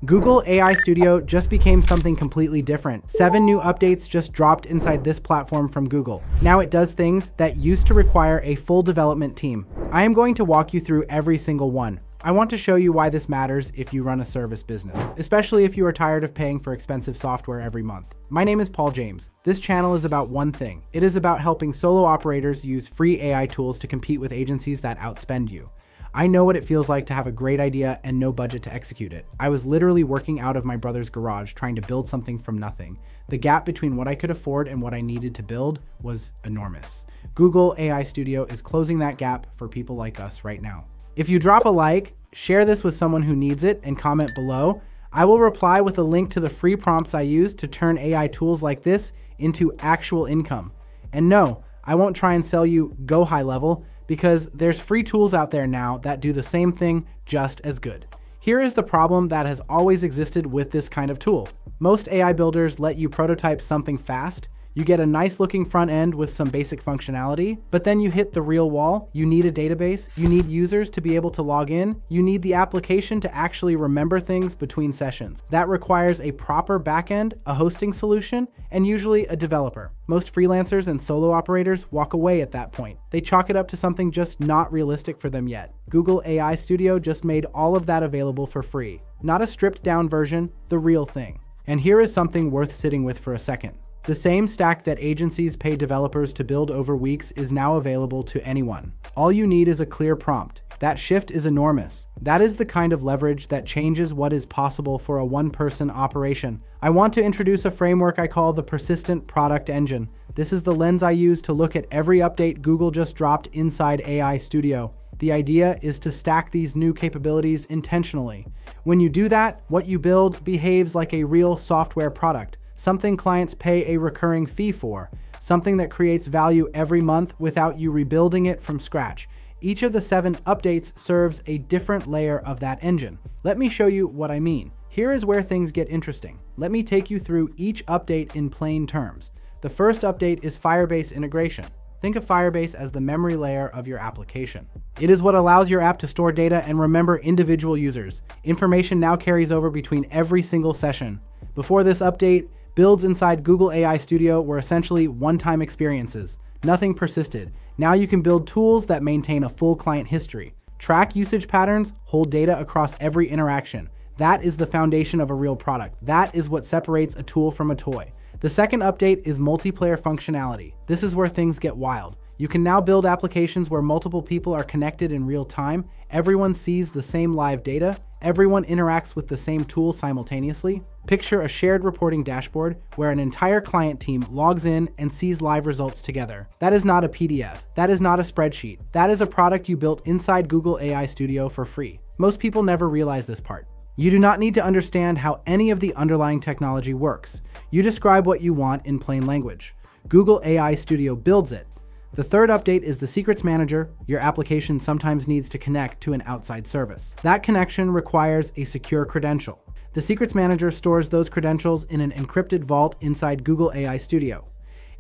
Google AI Studio just became something completely different. 7 new updates just dropped inside this platform from Google. Now it does things that used to require a full development team. I am going to walk you through every single one. I want to show you why this matters if you run a service business, especially if you are tired of paying for expensive software every month. My name is Paul James. This channel is about one thing. It is about helping solo operators use free AI tools to compete with agencies that outspend you. I know what it feels like to have a great idea and no budget to execute it. I was literally working out of my brother's garage trying to build something from nothing. The gap between what I could afford and what I needed to build was enormous. Google AI Studio is closing that gap for people like us right now. If you drop a like, share this with someone who needs it, and comment below, I will reply with a link to the free prompts I use to turn AI tools like this into actual income. And no, I won't try and sell you go high level, because there's free tools out there now that do the same thing just as good. Here is the problem that has always existed with this kind of tool. Most AI builders let you prototype something fast. You get a nice looking front end with some basic functionality, but then you hit the real wall. You need a database, you need users to be able to log in, you need the application to actually remember things between sessions. That requires a proper backend, a hosting solution, and usually a developer. Most freelancers and solo operators walk away at that point. They chalk it up to something just not realistic for them yet. Google AI Studio just made all of that available for free. Not a stripped down version, the real thing. And here is something worth sitting with for a second. The same stack that agencies pay developers to build over weeks is now available to anyone. All you need is a clear prompt. That shift is enormous. That is the kind of leverage that changes what is possible for a one-person operation. I want to introduce a framework I call the Persistent Product Engine. This is the lens I use to look at every update Google just dropped inside AI Studio. The idea is to stack these new capabilities intentionally. When you do that, what you build behaves like a real software product. Something clients pay a recurring fee for, something that creates value every month without you rebuilding it from scratch. Each of the 7 updates serves a different layer of that engine. Let me show you what I mean. Here is where things get interesting. Let me take you through each update in plain terms. The first update is Firebase integration. Think of Firebase as the memory layer of your application. It is what allows your app to store data and remember individual users. Information now carries over between every single session. Before this update, builds inside Google AI Studio were essentially one-time experiences. Nothing persisted. Now you can build tools that maintain a full client history. Track usage patterns, hold data across every interaction. That is the foundation of a real product. That is what separates a tool from a toy. The second update is multiplayer functionality. This is where things get wild. You can now build applications where multiple people are connected in real time. Everyone sees the same live data. Everyone interacts with the same tool simultaneously. Picture a shared reporting dashboard where an entire client team logs in and sees live results together. That is not a PDF. That is not a spreadsheet. That is a product you built inside Google AI Studio for free. Most people never realize this part. You do not need to understand how any of the underlying technology works. You describe what you want in plain language. Google AI Studio builds it. The third update is the Secrets Manager. Your application sometimes needs to connect to an outside service. That connection requires a secure credential. The Secrets Manager stores those credentials in an encrypted vault inside Google AI Studio.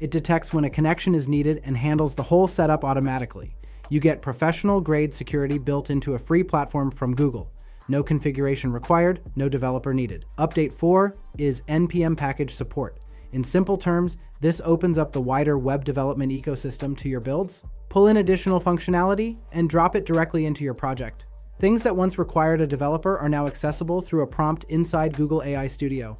It detects when a connection is needed and handles the whole setup automatically. You get professional-grade security built into a free platform from Google. No configuration required, no developer needed. Update 4 is NPM package support. In simple terms, this opens up the wider web development ecosystem to your builds. Pull in additional functionality and drop it directly into your project. Things that once required a developer are now accessible through a prompt inside Google AI Studio.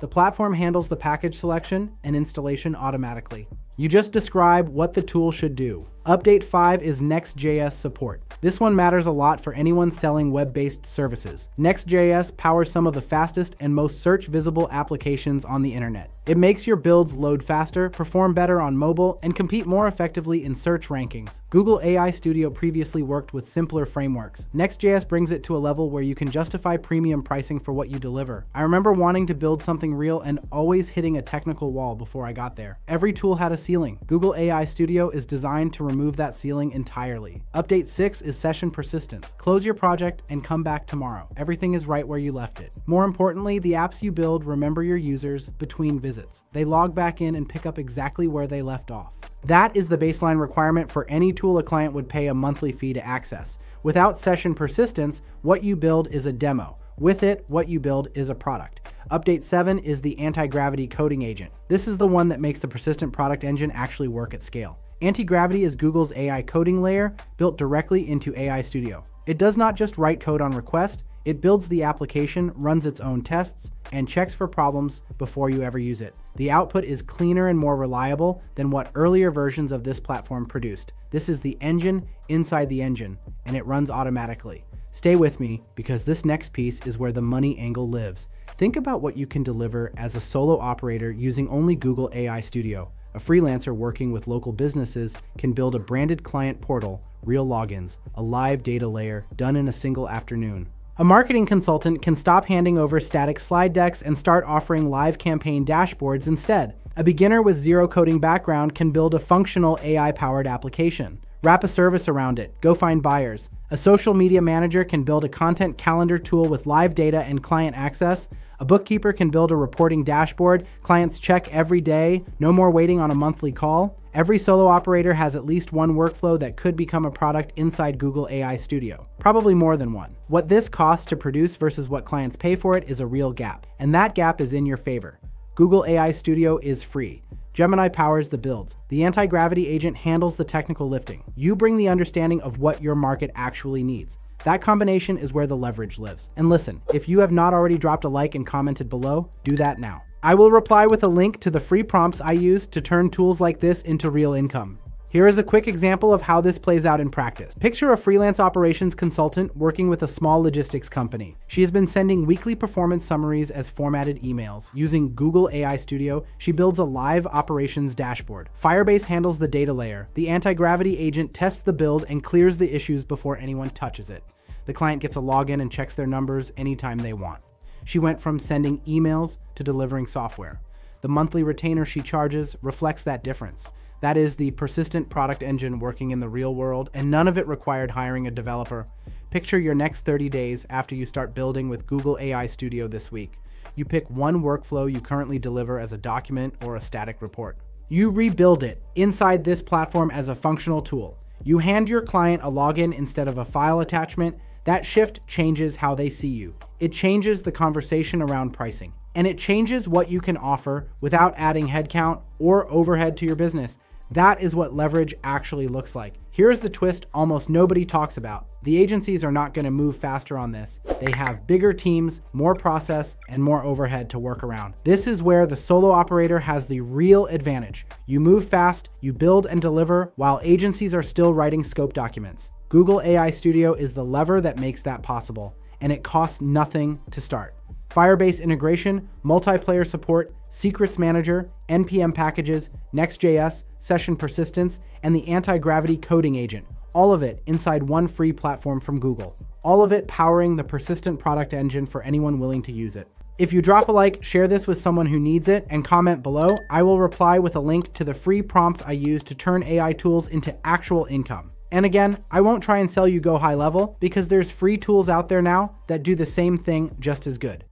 The platform handles the package selection and installation automatically. You just describe what the tool should do. Update 5 is Next.js support. This one matters a lot for anyone selling web-based services. Next.js powers some of the fastest and most search-visible applications on the internet. It makes your builds load faster, perform better on mobile, and compete more effectively in search rankings. Google AI Studio previously worked with simpler frameworks. Next.js brings it to a level where you can justify premium pricing for what you deliver. I remember wanting to build something real and always hitting a technical wall before I got there. Every tool had a ceiling. Google AI Studio is designed to remove that ceiling entirely. Update 6 is session persistence. Close your project and come back tomorrow. Everything is right where you left it. More importantly, the apps you build remember your users between visits. They log back in and pick up exactly where they left off. That is the baseline requirement for any tool a client would pay a monthly fee to access. Without session persistence, what you build is a demo. With it, what you build is a product. Update 7 is the anti-gravity coding agent. This is the one that makes the persistent product engine actually work at scale. Anti-gravity is Google's AI coding layer built directly into AI Studio. It does not just write code on request, it builds the application, runs its own tests, and checks for problems before you ever use it. The output is cleaner and more reliable than what earlier versions of this platform produced. This is the engine inside the engine, and it runs automatically. Stay with me, because this next piece is where the money angle lives. Think about what you can deliver as a solo operator using only Google AI Studio. A freelancer working with local businesses can build a branded client portal, real logins, a live data layer, done in a single afternoon. A marketing consultant can stop handing over static slide decks and start offering live campaign dashboards instead. A beginner with zero coding background can build a functional AI-powered application. Wrap a service around it, go find buyers. A social media manager can build a content calendar tool with live data and client access. A bookkeeper can build a reporting dashboard. Clients check every day, no more waiting on a monthly call. Every solo operator has at least one workflow that could become a product inside Google AI Studio. Probably more than one. What this costs to produce versus what clients pay for it is a real gap, and that gap is in your favor. Google AI Studio is free. Gemini powers the builds. The anti-gravity agent handles the technical lifting. You bring the understanding of what your market actually needs. That combination is where the leverage lives. And listen, if you have not already dropped a like and commented below, do that now. I will reply with a link to the free prompts I use to turn tools like this into real income. Here is a quick example of how this plays out in practice. Picture a freelance operations consultant working with a small logistics company. She has been sending weekly performance summaries as formatted emails. Using Google AI Studio, she builds a live operations dashboard. Firebase handles the data layer. The anti-gravity agent tests the build and clears the issues before anyone touches it. The client gets a login and checks their numbers anytime they want. She went from sending emails to delivering software. The monthly retainer she charges reflects that difference. That is the persistent product engine working in the real world, and none of it required hiring a developer. Picture your next 30 days after you start building with Google AI Studio this week. You pick one workflow you currently deliver as a document or a static report. You rebuild it inside this platform as a functional tool. You hand your client a login instead of a file attachment. That shift changes how they see you. It changes the conversation around pricing, and it changes what you can offer without adding headcount or overhead to your business. That is what leverage actually looks like. Here's the twist almost nobody talks about. The agencies are not going to move faster on this. They have bigger teams, more process, and more overhead to work around. This is where the solo operator has the real advantage. You move fast, you build and deliver, while agencies are still writing scope documents. Google AI Studio is the lever that makes that possible, and it costs nothing to start. Firebase integration, multiplayer support, secrets manager, NPM packages, Next.js, session persistence, and the anti-gravity coding agent. All of it inside one free platform from Google. All of it powering the persistent product engine for anyone willing to use it. If you drop a like, share this with someone who needs it, and comment below, I will reply with a link to the free prompts I use to turn AI tools into actual income. And again, I won't try and sell you go high level, because there's free tools out there now that do the same thing just as good.